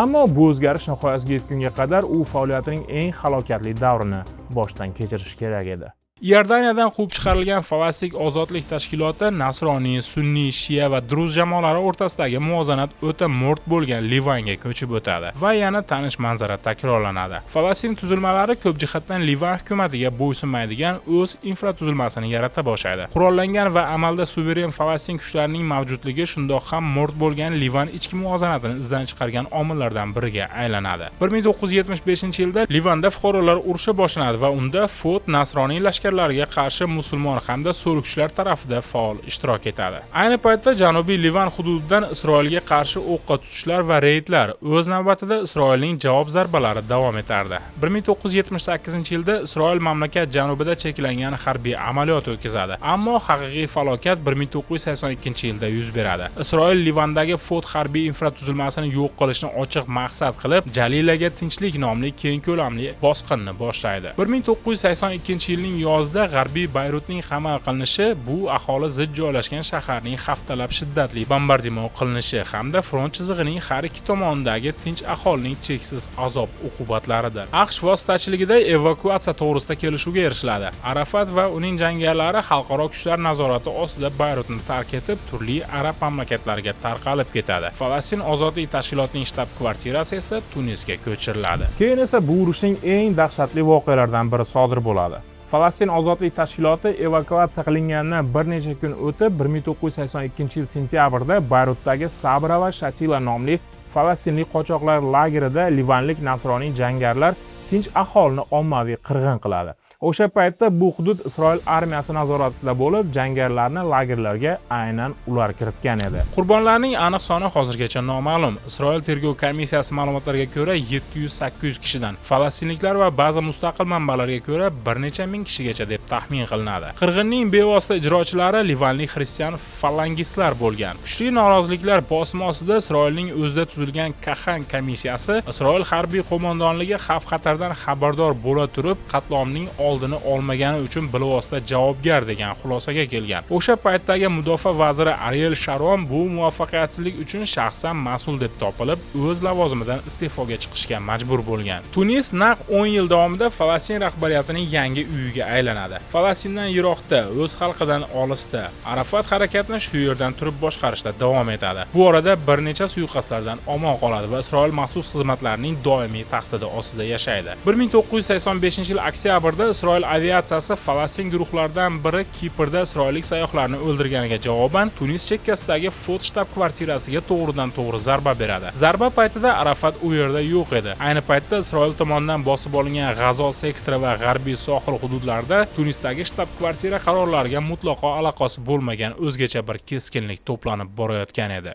Ammo bu o'zgarish nihoyasiga yetgunga qadar u faoliyatining eng halokatli davrini boshdan kechirishi kerak edi. Iordaniyadan quvib chiqarilgan Falastin ozodlik tashkiloti nasroniy, sunniy, shia va druz jamoalari o'rtasidagi muvozanat o'ta mo'rt bo'lgan Livanga ko'chib o'tadi va yana tanish manzara takrorlanadi. Falastin tuzilmalari ko'p jihatdan Livan hukumatiga bo'ysunmaydigan o'z infratuzilmasini yarata boshlaydi. Qurollangan va amalda suveren Falastin kuchlarining mavjudligi shundoq ham mo'rt bo'lgan Livan ichki muvozanatini izdan chiqargan omillardan biriga aylanadi. 1975-yilda Livanda fuqarolar urushi boshlanadi va unda Fot nasroniy lashkarlariga qarshi musulmon hamda so'rikchilar tarafida faol ishtirok etadi. Ayni paytda Janubiy Livan hududidan Isroilga qarshi o'qqa tutishlar va reydlar o'z navbatida Isroilning javob zarbalari davom etardi. 1978-yilda Isroil mamlakat janubida cheklangan harbiy amaliyot o'tkazadi, ammo haqiqiy falokat 1982-yilda yuz beradi. Isroil Livandagi Fot harbiy infratuzilmasini yo'q qilishni ochiq maqsad qilib, Jalilaga tinchlik nomli keng ko'lamli bosqinni boshlaydi. 1982-yilning 10da G'arbiy Bayrutning qamal qilinishi bu aholi zid joylashgan shaharning haftalab shiddatli bombardimon qilinishi hamda front chizig'ining har ikki tomonidagi tinch aholining cheksiz azob uqubatlaridir. AQSh vositachiligida evakuatsiya to'g'risida kelishuvga erishiladi. Arafat va uning jangarilari xalqaro kuchlar nazorati ostida Bayrutni tark etib, turli arab mamlakatlariga tarqalib ketadi. Falastin ozodlik tashkilotining shtab-kvartirasi esa Tunisga ko'chiriladi. Keyin esa bu urushning eng dahshatli voqealaridan biri sodir bo'ladi. Falastin ozodlik tashkiloti evakuatsiya qilinganidan bir necha kun o'tib 1982-yil sentyabrda Bayrutdagi Sabra va Shatila nomli falastinlik qochoqlar lagerida livanlik nasroniy jangarilar tinch aholini ommaviy qirg'in qiladi. O'sha paytda bu hudud Isroil armiyasi nazoratida bo'lib, jangarilarni lagerlarga aynan ular kiritgan edi. Qurbonlarning aniq soni hozirgacha noma'lum. Isroil tergov komissiyasi ma'lumotlariga ko'ra 700-800 kishidan, falastinliklar va ba'zi mustaqil manbalarga ko'ra bir necha ming kishigacha deb taxmin qilinadi. Qirg'inning bevosita ijrochilari livanlik xristian falangistlar bo'lgan. Kuchli noroziliklar bosimi ostida Isroilning o'zida tuzilgan Kahan komissiyasi Isroil harbiy qo'mondonligi xavf-xatardan xabardor bo'la turib, qatlomning oldini olmagani uchun bilvosita javobgar degan xulosaga kelgan. O'sha paytdagi mudofaa vaziri Ariel Sharon bu muvaffaqiyatsizlik uchun shaxsan mas'ul deb topilib, o'z lavozimidan iste'foga chiqishga majbur bo'lgan. Tunis naq 10 yil davomida Falastin rahbariyatining yangi uyiga aylanadi. Falastindan yiroqda, o'z xalqidan olisda, Arafat harakatini shu yerdan turib boshqarishda davom etadi. Bu orada bir necha suiqasdlardan omon qoladi va Isroil maxsus xizmatlarining doimiy tahdidi ostida yashaydi. 1985-yil oktyabrda Isroil aviatsiyasi Falastin guruhlaridan biri Kiprda isroillik sayyohlarni o'ldirganiga javoban Tunis chekkasidagi Fot shtab-kvartirasiga to'g'ridan-to'g'ri zarba beradi. Zarba paytida Arafat u yerda yo'q edi. Ayni paytda Isroil tomonidan bosib olingan G'azo sektori va g'arbiy sohil hududlarida Tunisdagi shtab-kvartira qarorlariga mutlaqo aloqasi bo'lmagan o'zgacha bir keskinlik to'planib borayotgan edi.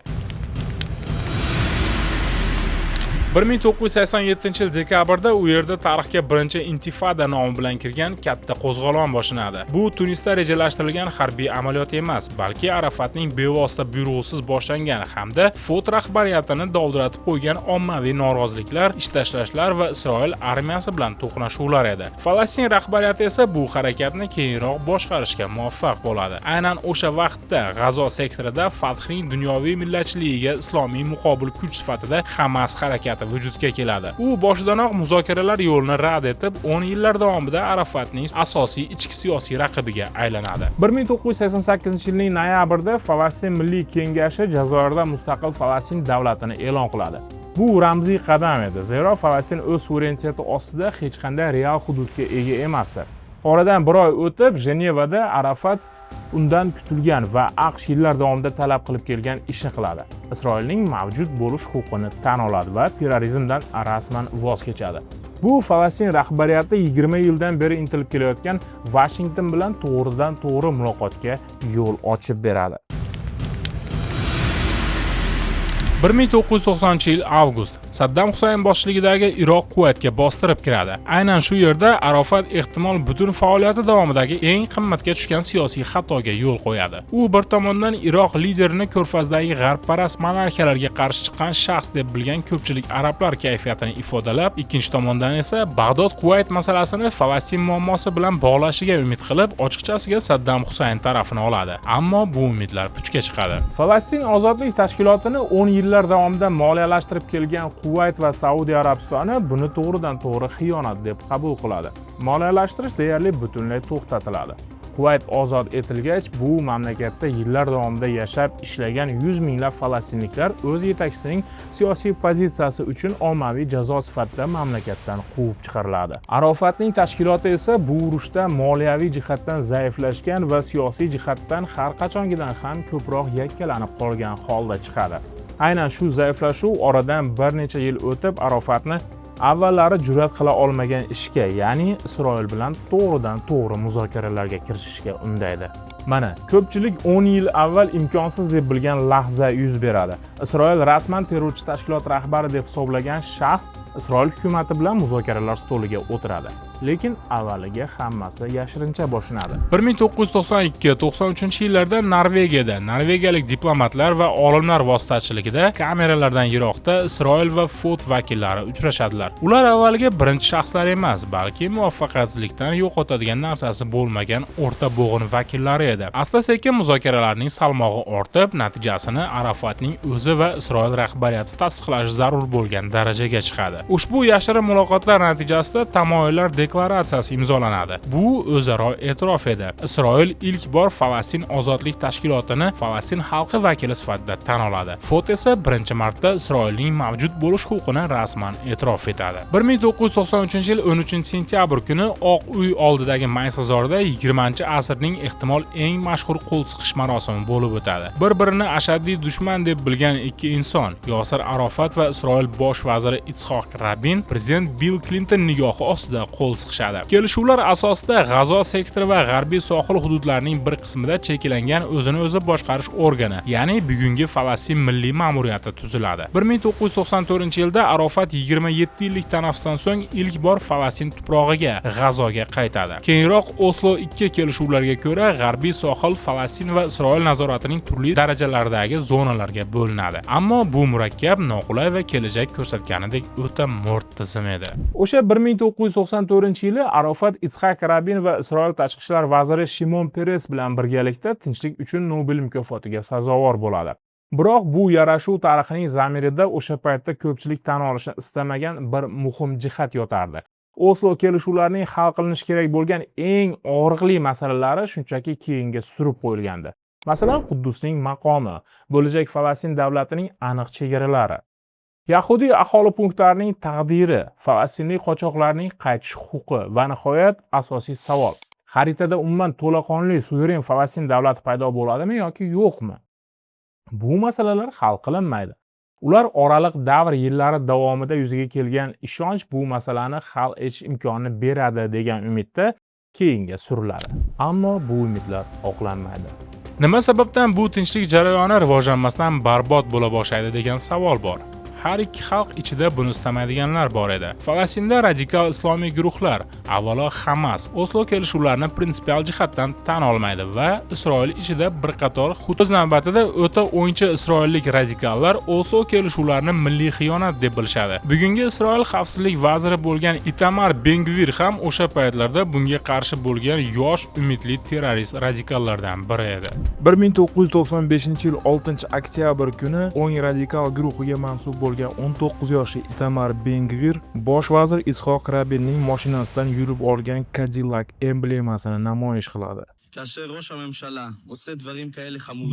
1987-yil dekabrda u yerda tarixga birinchi intifada nomi bilan kirgan katta qo'zg'olon boshlanadi. Bu Tunisda rejalashtirilgan harbiy amaliyot emas, balki Arafatning bevosita buyrug'isiz boshlangan hamda Fot rahbariyatini dovdiratib qo'ygan ommaviy noroziliklar, ish tashlashlar va Isroil armiyasi bilan to'qnashuvlar edi. Falastin rahbariyati esa bu harakatni keyinroq boshqarishga muvaffaq bo'ladi. Aynan o'sha vaqtda G'azo sektorida Fathning dunyoviy millatchiligiga islomiy muqobil kuch sifatida Hamas harakati vujudga keladi. U boshidanoq muzokaralar yo'lini rad etib, 10 yillar davomida Arafatning asosiy ichki siyosiy raqibiga aylanadi. 1988-yilning noyabrida Falastin Milliy Kengashi Jazoirda mustaqil Falastin davlatini e'lon qiladi. Bu ramziy qadam edi, zero Falastin o'z suvereniteti ostida hech qanday real hududga ega emasdi. Oradan bir oy o'tib, Jenevada Arafat undan kutilgan va AQSh yillar davomida talab qilib kelgan ishni qiladi. Isroilning mavjud bo'lish huquqini tan oladi va terrorizmdan rasman voz kechadi. Bu Falastin rahbariyati 20 yildan beri intilib kelayotgan Washington bilan to'g'ridan-to'g'ri muloqotga yo'l ochib beradi. 1990-yil avgust Saddam Husayn boshchiligidagi Iroq Kuvaytga bostirib kiradi. Aynan shu yerda Arafat ehtimol butun faoliyati davomidagi eng qimmatga tushgan siyosiy xatoga yo'l qo'yadi. U bir tomondan Iroq liderini ko'rfazdagi g'arbparast monarxiyalarga qarshi chiqqan shaxs deb bilgan ko'pchilik arablar kayfiyatini ifodalab, ikkinchi tomondan esa Bag'dod Kuvayt masalasini Falastin muammosi bilan bog'lashiga umid qilib, ochiqchasiga Saddam Husayn tarafini oladi. Ammo bu umidlar puchga chiqadi. Falastin ozodlik tashkilotini 10 yillar davomida moliyalashtirib kelgan Kuvayt va Saudiya Arabistoni buni to'g'ridan-to'g'ri xiyonat deb qabul qiladi. Moliyalashtirish deyarli butunlay to'xtatiladi. Kuvayt ozod etilgach, bu mamlakatda yillar davomida yashab ishlagan 100 minglab falastinliklar o'z yetakchisining siyosiy pozitsiyasi uchun ommaviy jazo sifatida mamlakatdan quvib chiqariladi. Arafatning tashkiloti esa bu urushda moliyaviy jihatdan zaiflashgan va siyosiy jihatdan har qachongidan ham ko'proq yakkalanib qolgan holda chiqadi. Aynan shu zaiflashuv oradan bir necha yil o'tib Arafatni avvallari jur'at qila olmagan ishga, ya'ni Isroil bilan to'g'ridan-to'g'ri muzokaralarga kirishishga undaydi. Mana, ko'pchilik 10 yil avval imkonsiz deb bilgan lahza yuz beradi. Isroil rasman terrorchi tashkilot rahbari deb hisoblagan shaxs Isroil hukumati bilan muzokaralar stoliga o'tiradi. Lekin avvaliga hammasi yashirincha boshlanadi. 1992-93 yillarda Norvegiyada norvegiyalik diplomatlar va olimlar vositachiligida kameralardan yiroqda Isroil va FOT vakillari uchrashadilar. Ular avvaliga birinchi shaxslar emas, balki muvaffaqiyatsizlikdan yo'qotadigan narsasi bo'lmagan o'rta bo'g'in vakillari edi. Asta-sekin muzokaralarning salmog'i ortib, natijasini Arafatning o'zi va Isroil rahbariyati tasdiqlashi zarur bo'lgan darajaga chiqadi. Ushbu yashirin muloqotlar natijasida tamoyillar deklaratsiyasi imzolanadi. Bu o'zaro e'tirof edi. Isroil ilk bor Falastin ozodlik tashkilotini Falastin xalqi vakili sifatida tan oladi. FOT esa birinchi marta Isroilning mavjud bo'lish huquqini rasman e'tirof etadi. 1993-yil 13-sentyabr kuni Oq uy oldidagi maysazorda 20-asrning ehtimol eng mashhur qo'l siqish marosimi bo'lib o'tadi. Bir-birini ashaddiy dushman deb bilgan ikki inson, Yosir Arafat va Isroil bosh vaziri Itzhok Rabin, prezident Bill Clinton nigohi ostida qo'l siqishadi. Kelishuvlar asosida G'azo sektori va g'arbiy sohil hududlarining bir qismida cheklangan o'zini o'zi boshqarish organi, ya'ni bugungi Falastin milliy ma'muriyati tuziladi. 1994-yilda Arafat 27 yillik tanaffusdan so'ng ilk bor Falastin tuprog'iga, G'azoga qaytadi. Keyinroq Oslo 2 kelishuvlariga ko'ra g'arbiy sohil Falastin va Isroil nazoratining turli darajalaridagi zonalarga bo'linadi. Ammo bu murakkab, noqulay va kelajak ko'rsatganidek o'ta mo'rt tizim edi. O'sha 1994-yili Arafat Itzhak Rabin va Isroil tashqi ishlar vaziri Shimon Peres bilan birgalikda tinchlik uchun Nobel mukofotiga sazovor bo'ladi. Biroq bu yarashuv tarixining zamirida o'sha paytda ko'pchilik tan olishni istamagan bir muhim jihat yotardi. Oslo kelishuvlarining hal qilinishi kerak bo'lgan eng og'riqli masalalari shunchaki keyinga surib qo'yilgandi. Masalan, Quddusning maqomi, bo'lajak Falastin davlatining aniq chegaralari, Yahudiy aholi punktlarining taqdiri, falastinlik qochoqlarning qaytish huquqi va nihoyat asosiy savol: xaritada umuman to'laqonli suveren Falastin davlati paydo bo'ladimi yoki yo'qmi? Bu masalalar hal qilinmaydi. Ular oraliq davr yillari davomida yuzaga kelgan ishonch bu masalani hal etish imkonini beradi degan umidda keyinga suriladi. Ammo bu umidlar oqlanmaydi. Nima sababdan bu tinchlik jarayoni rivojlanmasdan barbod bo'la boshlaydi degan savol bor. Har ikki xalq ichida buni istamaydiganlar bor edi. Falastinda radikal islomiy guruhlar, avvalo Hamas, Oslo kelishuvlarini prinsipial jihatdan tan olmaydi va Isroil ichida bir qator o'z navbatida o'ta o'yinchi isroillik radikallar Oslo kelishuvlarini milliy xiyonat deb bilishadi. Bugungi Isroil xavfsizlik vaziri bo'lgan Itamar Ben-Gvir ham o'sha paytlarda bunga qarshi bo'lgan yosh umidli terrorist radikallardan biri edi. 1995-yil 6-oktyabr kuni 10 radikal guruhiga mansub bo'lgan 19 yoshli Itamar Ben-Gvir bosh vazir Itzhok Rabinning mashinasidan yurib olgan Cadillac emblemasini namoyish qiladi.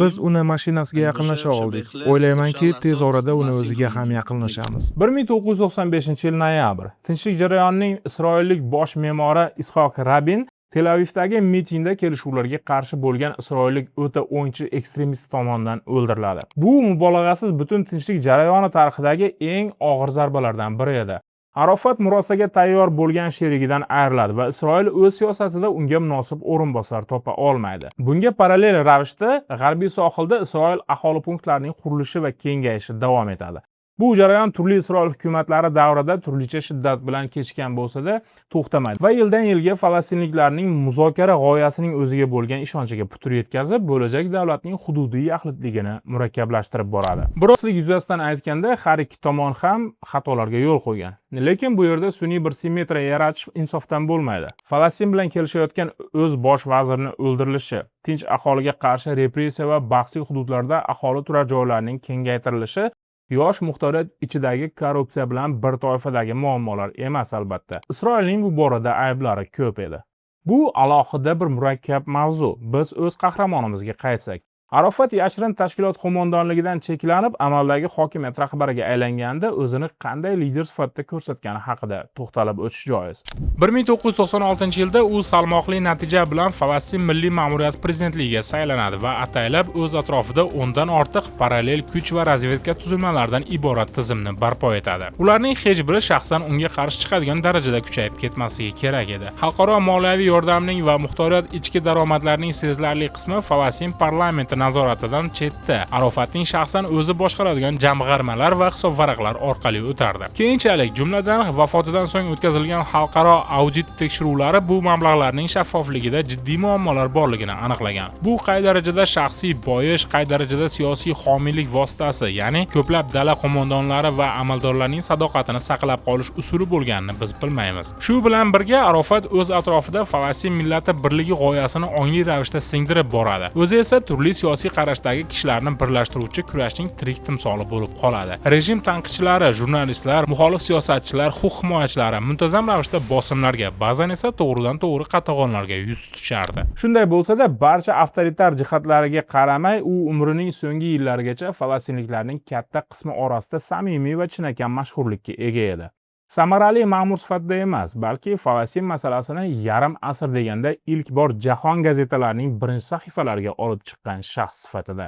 Biz uni mashinasiga yaqinlasha oldik. O'ylaymanki, tez orada uni o'ziga ham yaqinlashamiz. 1995-yil noyabr. Tinchlik jarayonining isroillik bosh me'mori Itzhok Rabin Tel Avivdagi mitingda kelishuvlarga qarshi bo'lgan isroillik o'ta o'yinchi ekstremist tomonidan o'ldiriladi. Bu mubolag'asiz butun tinchlik jarayoni tarixidagi eng og'ir zarbalardan biri edi. Arafat murosaga tayyor bo'lgan sherigidan ayriladi va Isroil o'z siyosatida unga munosib o'rinbosar topa olmaydi. Bunga parallel ravishda g'arbiy sohilda Isroil aholi punktlarining qurilishi va kengayishi davom etadi. Bu jarayon turli Isroil hukumatlari davrida turlicha shiddat bilan kechgan bo'lsa-da, to'xtamaydi va yildan-yilga falastinliklarning muzokara g'oyasining o'ziga bo'lgan ishonchiga putur yetkazib, bo'lajak davlatning hududiy yaxlitligini murakkablashtirib boradi. Birozlik yuzasidan aytganda, har ikki tomon ham xatolarga yo'l qo'ygan. Lekin bu yerda sun'iy bir simmetriya yaratish insofdan bo'lmaydi. Falastin bilan kelishayotgan o'z bosh vazirining o'ldirilishi, tinch aholiga qarshi repressiya va bahsli hududlarda aholi turar joylarining kengaytirilishi yosh muxtoriyat ichidagi korrupsiya bilan bir toifadagi muammolar emas albatta. Isroilning bu borada ayblari ko'p edi. Bu alohida bir murakkab mavzu. Biz o'z qahramonimizga qaytsak, Arafat yashirin tashkilot qo'mondonligidan cheklanib, amaldagi hokimiyat rahbariga aylanganda o'zini qanday lider sifatida ko'rsatgani haqida to'xtalib o'tish joiz. 1996-yilda u salmoqli natija bilan Falastin milliy ma'muriyati prezidentligiga saylanadi va ataylab o'z atrofida 10 dan ortiq parallel kuch va razvedka tuzilmalaridan iborat tizimni barpo etadi. Ularning hech biri shaxsan unga qarshi chiqadigan darajada kuchayib ketmasligi kerak edi. Xalqaro moliyaviy yordamning va muxtoriyat ichki daromadlarning sezilarli qismi Falastin parlamenti nazoratidan chetda, Arofatning shaxsan o'zi boshqaradigan jamg'armalar va hisobvaraqlar orqali o'tardi. Keyinchalik, jumladan vafotidan so'ng o'tkazilgan xalqaro audit tekshiruvlari bu mablag'larning shaffofligida jiddiy muammolar borligini aniqlagan. Bu qay darajada shaxsiy boyish, qay darajada siyosiy homiylik vositasi, ya'ni ko'plab dala qo'mondonlari va amaldorlarning sadoqatini saqlab qolish usuli bo'lganini biz bilmaymiz. Shu bilan birga Arofat o'z atrofida Falastin millati birligi g'oyasini ongli ravishda singdirib boradi. O'zi esa turli siyosiy qarashdagi kishilarni birlashtiruvchi kurashning tirik timsoli bo'lib qoladi. Rejim tanqidchilari, jurnalistlar, muxolif siyosatchilar, huquq himoyachilari muntazam ravishda bosimlarga, ba'zan esa to'g'ridan-to'g'ri qatag'onlarga yuz tutishardi. Shunday bo'lsa-da, barcha avtoritar jihatlariga qaramay, u umrining so'nggi yillarigacha falastinliklarning katta qismi orasida samimiy va chinakam mashhurlikka ega edi. Samarali ma'mur sifatida emas, balki Falastin masalasini yarim asr deganda ilk bor jahon gazetalarining birinchi sahifalariga olib chiqqan shaxs sifatida.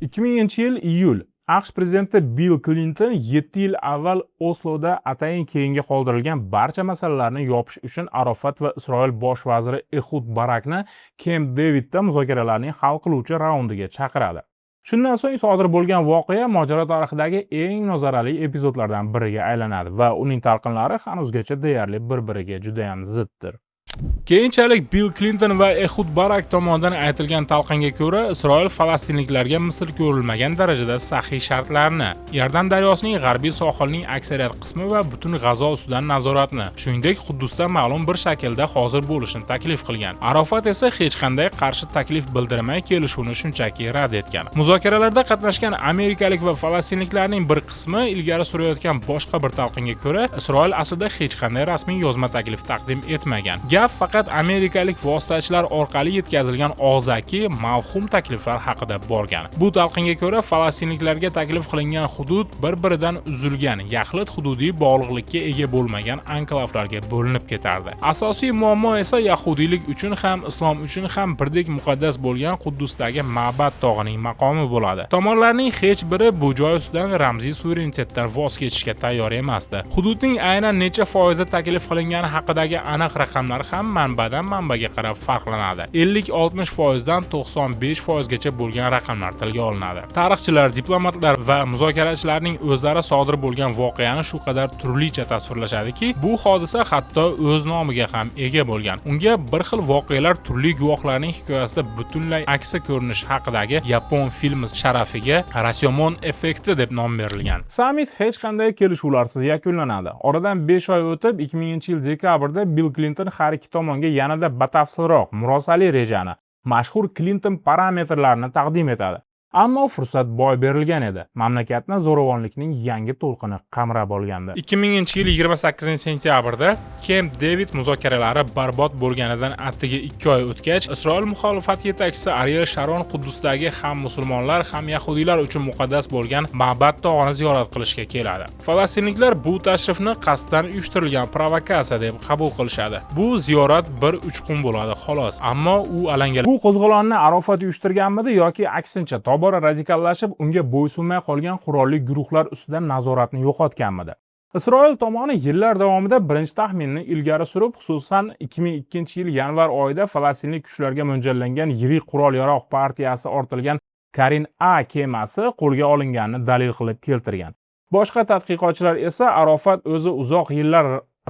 2000-yil iyul AQSh prezidenti Bill Clinton 7 yil avval Osloda atayin keyinga qoldirilgan barcha masalalarni yopish uchun Arofat va Isroil bosh vaziri Ehud Barakni Camp Davidda muzokaralarning hal qiluvchi raundiga chaqiradi. Shundan so'ng sodir bo'lgan voqea mojaro tarixidagi eng munozarali epizodlardan biriga aylanadi va uning talqinlari hanuzgacha deyarli bir-biriga juda ham ziddir. Keyinchalik Bill Clinton va Ehud Barak tomonidan aytilgan talqinga ko'ra, Isroil falastinliklarga misl ko'rilmagan darajada saxiy shartlarni, Yordan daryosining g'arbiy sohilining aksariyat qismi va butun G'azo ustidan nazoratni, shuningdek Quddusda ma'lum bir shaklda hozir bo'lishni taklif qilgan. Arofat esa hech qanday qarshi taklif bildirmay kelishuvni shunchaki rad etgan. Muzokaralarda qatnashgan amerikalik va falastinliklarning bir qismi ilgari surayotgan boshqa bir talqinga ko'ra, Isroil aslida hech qanday rasmiy yozma taklif taqdim etmagan. Faqat amerikalik vositachilar orqali yetkazilgan og'zaki mavhum takliflar haqida borgan. Bu talqinga ko'ra falastinliklarga taklif qilingan hudud bir-biridan uzilgan, yaxlit hududiy bog'liqlikka ega bo'lmagan anklavlarga bo'linib ketardi. Asosiy muammo esa yahudiylik uchun ham, islom uchun ham birdek muqaddas bo'lgan Quddusdagi Ma'bad tog'ining maqomi bo'ladi. Tomonlarning hech biri bu joy ustidan ramziy suverenitetdan voz kechishga tayyor emasdi. Hududning aynan necha foizi taklif qilingani haqidagi aniq raqamlar ham manbadan manbaga qarab farqlanadi. 50-60% dan 95% gacha bo'lgan raqamlar tilga olinadi. Tarixchilar, diplomatlar va muzokarachilarning o'zlari sodir bo'lgan voqeani shu qadar turlicha tasvirlashadiki, bu hodisa hatto o'z nomiga ham ega bo'lgan. Unga bir xil voqealar turli guvohlarning hikoyasida butunlay aksi ko'rinish haqidagi yapon filmi sharafiga Rashomon effekti deb nom berilgan. Summit hech qanday kelishuvlarsiz yakunlanadi. Oradan 5 oy o'tib, 2000-yil dekabrda Bill Clinton har ikki tomonga yanada batafsilroq murosali rejani, mashhur Clinton parametrlarini taqdim etadi. Ammo fursat boy berilgan edi. Mamlakatni zo'ravonlikning yangi to'lqini qamrab olgandi. 2000-yil 28-sentyabrda Camp David muzokaralari barbod bo'lganidan atigi 2 oy o'tgach, Isroil muxolifati yetakchisi Ariel Sharon Quddusdagi ham musulmonlar, ham yahudiylar uchun muqaddas bo'lgan Ma'bad tog'ini ziyorat qilishga keladi. Falastinliklar bu tashrifni qasddan uyushtirilgan provokatsiya deb qabul qilishadi. Bu ziyorat bir uchqun bo'ladi, xolos. Ammo u alangalar. Bu qo'zg'olonni Arofat uyushtirganmidi yoki aksincha tobora radikallashib, unga bo'ysunmay qolgan qurolli guruhlar ustidan nazoratni yo'qotganmidi? Isroil tomoni yillar davomida birinchi taxminni ilgari surib, xususan 2002-yil yanvar oyida falastinlik kuchlarga mo'ljallangan yirik qurol-yarog' partiyasi ortilgan Karin A kemasi qo'lga olinganini dalil qilib keltirgan. Boshqa tadqiqotchilar esa Arofat o'zi uzoq yillar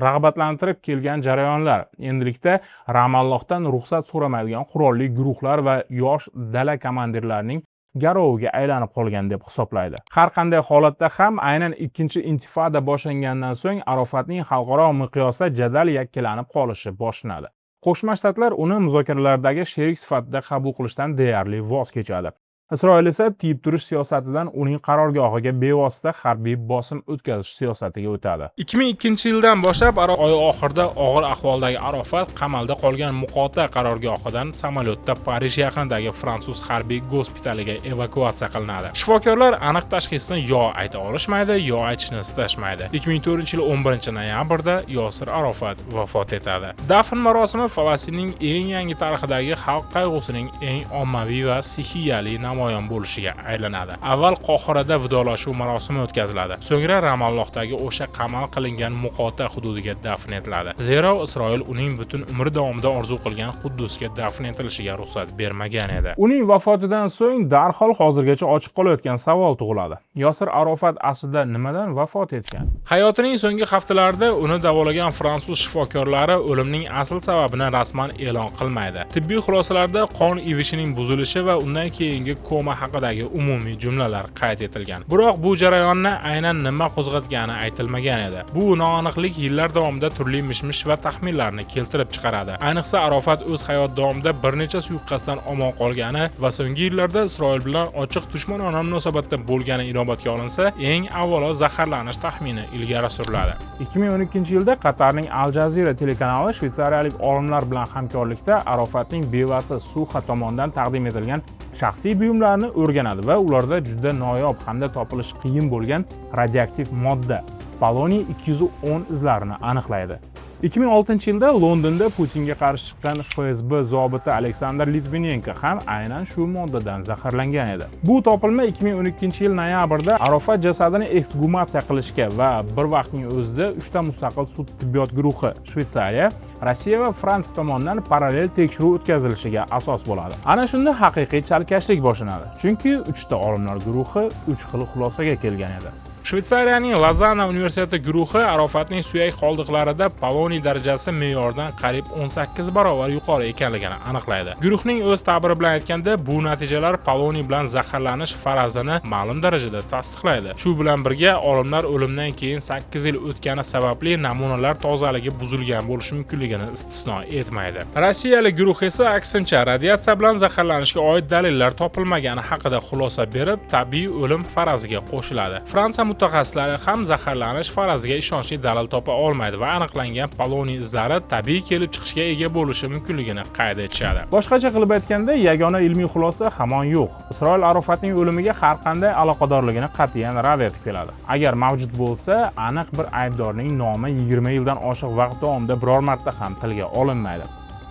rag'batlantirib kelgan jarayonlar, endilikda Ramallohdan ruxsat so'ramaydigan qurolli guruhlar va yosh dala komandirlarining garoviga aylanib qolgan deb hisoblaydi. Har qanday holatda ham aynan ikkinchi intifada boshlangandan so'ng Arofatning xalqaro miqyosda jadal yakkalanib qolishi boshlanadi. Qo'shma Shtatlar uni muzokaralardagi sherik sifatida qabul qilishdan deyarli voz kechadi. Isroil esa tiyib turish siyosatidan uning qarorgohiga bevosita harbiy bosim o'tkazish siyosatiga o'tadi. 2002 yildan boshlab oy oxirida og'ir ahvoldagi Arofat qamalda qolgan muqota qarorgohidan samolyotda Parij yaqinidagi fransuz harbiy gospitaliga evakuatsiya qilinadi. Shifokorlar aniq tashxisni yo ayta olishmaydi, yo aytishni istashmaydi. 2004 yil 11 noyabrda Yosir Arofat vafot etadi. Dafn marosimi Falastinning eng yangi tarixidagi xalq qayg'usining eng ommaviy va stixiyali namoyon bo'lishiga aylanadi. Avval Qohirada vidolashuv marosimi o'tkaziladi. So'ngra Ramallohdagi o'sha qamal qilingan muqota hududiga dafn etiladi. Zero Isroil uning butun umri davomida orzu qilgan Quddusga dafn etilishiga ruxsat bermagan edi. Uning vafotidan so'ng darhol hozirgacha ochiq qolayotgan savol tug'iladi. Yosir Arofat aslida nimadan vafot etgan? Hayotining so'nggi haftalarida uni davolagan fransuz shifokorlari o'limning asl sababini rasman e'lon qilmaydi. Tibbiy xulosalarda qon ivishining buzilishi va undan keyingi koma haqidagi umumiy jumlalar qayd etilgan. Biroq bu jarayonni aynan nima qo'zg'atgani aytilmagan edi. Bu noaniqlik yillar davomida turli mish-mish va taxminlarni keltirib chiqaradi. Ayniqsa Arofat o'z hayot davomida bir necha suiqasddan omon qolgani va so'nggi yillarda Isroil bilan ochiq dushmanona munosabatda bo'lgani inobatga olinsa, eng avvalo zaharlanish taxmini ilgari suriladi. 2012-yilda Qatarning Al Jazeera telekanali shvetsariyalik olimlar bilan hamkorlikda Arofatning bevasi Suxa tomonidan taqdim etilgan shaxsiy buyumlarni o'rganadi va ularda juda noyob hamda topilishi qiyin bo'lgan radioaktiv modda poloniy 210 izlarini aniqlaydi. 2006-yilda Londonda Putinga qarshi chiqqan FSB zobiti Aleksandr Litvinenko ham aynan shu moddadan zaharlangan edi. Bu topilma 2012-yil noyabrda Arofat jasadini eksgumatsiya qilishga va bir vaqtning o'zida 3 ta mustaqil sud tibbiyot guruhi Shvetsariya, Rossiya va Fransiya tomonidan parallel tekshiruv o'tkazilishiga asos bo'ladi. Ana shunda haqiqiy chalkashlik boshlanadi. Chunki 3 ta olimlar guruhi 3 xil xulosaga kelgan edi. Shvetsariyaning Lozanna universiteti guruhi Arofatning suyak qoldiqlarida poloniy darajasi me'yordan qariyb 18 barobar yuqori ekanligini aniqlaydi. Guruhning o'z ta'biri bilan aytganda, bu natijalar poloniy bilan zaharlanish farazini ma'lum darajada tasdiqlaydi. Shu bilan birga olimlar o'limdan keyin 8 yil o'tgani sababli namunalar tozaligi buzilgan bo'lishi mumkinligini istisno etmaydi. Rossiyalik guruh esa aksincha radiatsiya bilan zaharlanishga oid dalillar topilmagani haqida xulosa berib, tabiiy o'lim faraziga qo'shiladi. Fransiya mutaxassislari ham zaharlanish faraziga ishonchli dalil topa olmaydi va aniqlangan poloniy izlari tabiiy kelib chiqishga ega bo'lishi mumkinligini qayd etishadi. Boshqacha qilib aytganda, yagona ilmiy xulosa hamon yo'q. Isroil Arofatning o'limiga har qanday aloqadorligini qat'iyan rad etib keladi. Agar mavjud bo'lsa, aniq bir aybdorning nomi 20 yildan oshiq vaqt davomida biror marta ham tilga olinmaydi.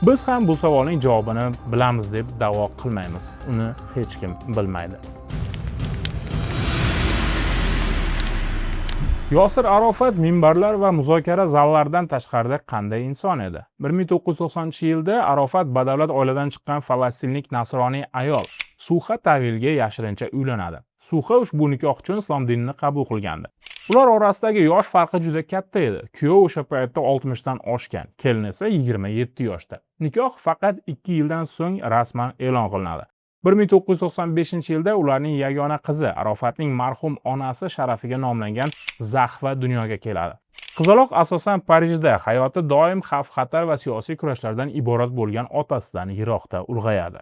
Biz ham bu savolning javobini bilamiz deb da'vo qilmaymiz. Uni hech kim bilmaydi. Yosir Arofat minbarlar va muzokara zallaridan tashqarida qanday inson edi? 1990-yilda Arofat badavlat oiladan chiqqan falastinlik nasroniy ayol Suxa Tavilga yashirincha uylanadi. Suxa ushbu nikoh uchun islom dinini qabul qilgandi. Ular orasidagi yosh farqi juda katta edi. Kuyov o'sha paytda 60 dan oshgan, kelin esa 27 yoshda. Nikoh faqat 2 yildan so'ng rasman e'lon qilinadi. 1995-yilda ularning yagona qizi Arofatning marhum onasi sharafiga nomlangan Zahva dunyoga keladi. Qizaloq asosan Parijda hayoti doim xavf-xatar va siyosiy kurashlardan iborat bo'lgan otasidan yiroqda ulg'ayadi.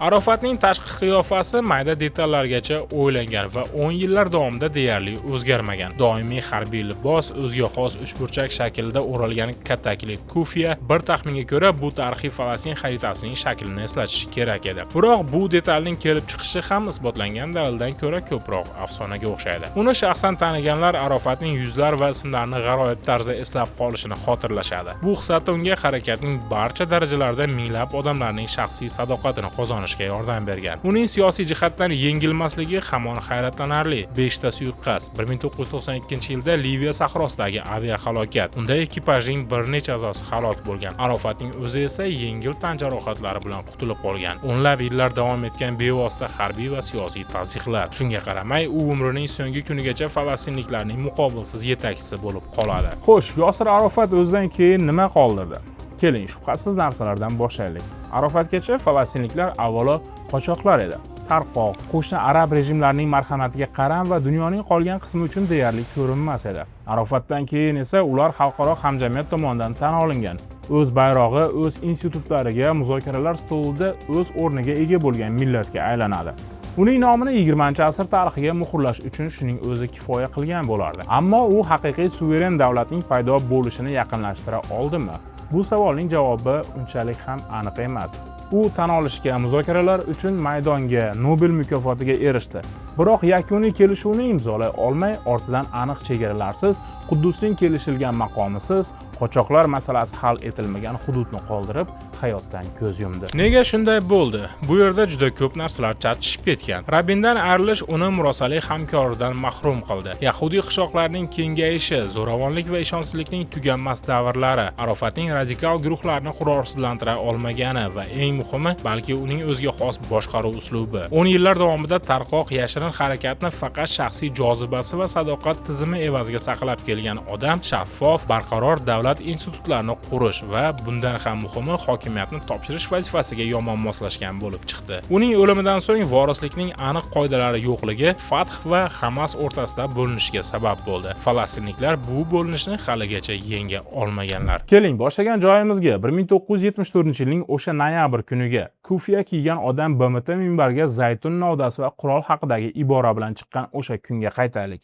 Arofatning tashqi qiyofasi mayda detallargacha o'ylangan va 10 yillar davomida deyarli o'zgarmagan. Doimiy harbiy libos, o'ziga xos uchburchak shaklida o'ralgan katakli kufiya, bir taxminga ko'ra bu tarixiy Falastin xaritasining shaklini eslatishi kerak edi. Biroq bu detalning kelib chiqishi ham isbotlangan dalildan ko'ra ko'proq afsonaga o'xshaydi. Uni shaxsan taniganlar Arofatning yuzlar va ismlarini g'aroyib tarzda eslab qolishini xotirlashadi. Bu xislat unga harakatning barcha darajalarida minglab odamlarning shaxsiy sadoqatini qozonishga yordam bergan. Uning siyosiy jihatdan yengilmasligi hamon hayratlanarli. 5 ta suiqasd, 1992-yilda Liviya sahrosidagi aviahalokat. Unda ekipajning bir necha a'zosi halok bo'lgan. Arofatning o'zi esa yengil tan jarohatlari bilan qutulib qolgan. O'nlab yillar davom etgan bevosita harbiy va siyosiy tazyiqlar. Shunga qaramay, u umrining so'nggi kunigacha falastinliklarning muqobilsiz yetakchisi bo'lib qoladi. Xo'sh, Yosir Arofat o'zidan keyin nima qoldirdi? Keling, shubhasiz narsalardan boshlaylik. Arofatgacha falastinliklar avvalo qochoqlar edi. Tarqoq, qo'shni arab rejimlarining marhamatiga qaram va dunyoning qolgan qismi uchun deyarli ko'rinmas edi. Arofatdan keyin esa ular xalqaro hamjamiyat tomonidan tan olingan. O'z bayrog'i, o'z institutlariga, muzokaralar stolida o'z o'rniga ega bo'lgan millatga aylanadi. Uning nomini 20-asr tarixiga muhrlash uchun shuning o'zi kifoya qilgan bo'lardi. Ammo u haqiqiy suveren davlatning paydo bo'lishini yaqinlashtira oldimi? Bu savolning javobi unchalik ham aniq emas. U tan olishga muzokaralar uchun maydonga Nobel mukofotiga erishdi. Biroq yakuniy kelishuvni imzolay olmay, ortidan aniq chegaralarsiz, Quddusning kelishilgan maqomisiz, qochoqlar masalasi hal etilmagan hududni qoldirib, hayotdan ko'z yumdi. Nega shunday bo'ldi? Bu yerda juda ko'p narsalar chatishib ketgan. Rabindan ayrilish uni murosalik hamkoridan mahrum qildi. Yahudiy qishloqlarining kengayishi, zo'ravonlik va ishonchsizlikning tuganmas davrlari, Arofatning radikal guruhlarni qurolsizlantira olmagani va eng muhimi, balki uning o'ziga xos boshqaruv uslubi. 10 yillar davomida tarqoq yashirin harakatni faqat shaxsiy jozibasi va sadoqat tizimi evaziga saqlab kelgan odam shaffof, barqaror davlat institutlarini qurish va bundan ham muhimi hokimiyatni topshirish vazifasiga yomon moslashgan bo'lib chiqdi. Uning o'limidan so'ng vorislikning aniq qoidalari yo'qligi Fath va Hamas o'rtasida bo'linishga sabab bo'ldi. Falastinliklar bu bo'linishni haligacha yenga olmaganlar. Keling, boshlagan joyimizga 1974-yilning o'sha noyabr kuniga kufiya kiygan odam BMT minbariga zaytun novdasi va qurol haqidagi ibora bilan chiqqan o'sha kunga qaytaylik.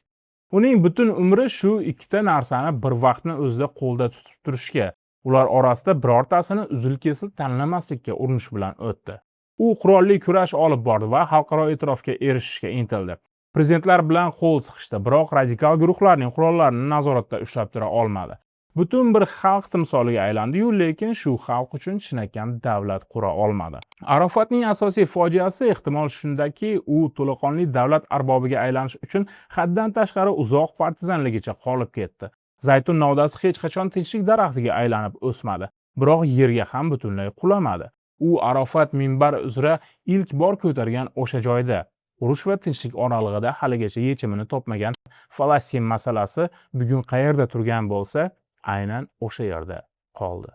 Uning butun umri shu ikkita narsani bir vaqtni o'zida qo'lda tutib turishga, ular orasida birortasini uzil-kesil tanlamaslikka urinish bilan o'tdi. U qurolli kurash olib bordi va xalqaro e'tirofga erishishga intildi. Prezidentlar bilan qo'l siqishdi, biroq radikal guruhlarning qurollarini nazoratda ushlab tura olmadi. Butun bir xalq timsoliga aylandi-yu, lekin shu xalq uchun chinakam davlat qura olmadi. Arofatning asosiy fojiasi ehtimol shundaki, u to'laqonli davlat arbobiga aylanish uchun haddan tashqari uzoq partizanligicha qolib ketdi. Zaytun novdasi hech qachon tinchlik daraxtiga aylanib o'smadi, biroq yerga ham butunlay qulamadi. U Arofat minbar uzra ilk bor ko'targan o'sha joyda, urush va tinchlik oralig'ida haligacha yechimini topmagan Falastin masalasi bugun qayerda turgan bo'lsa, aynan o'sha yerda qoldi.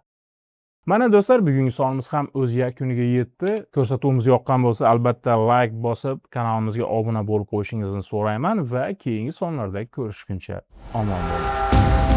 Mana do'stlar, bugungi sonimiz ham o'z yakuniga yetdi. Ko'rsatuvimiz yoqqan bo'lsa, albatta like bosib, kanalimizga obuna bo'lib qo'yishingizni so'rayman va keyingi sonlarda ko'rishguncha omon bo'ling.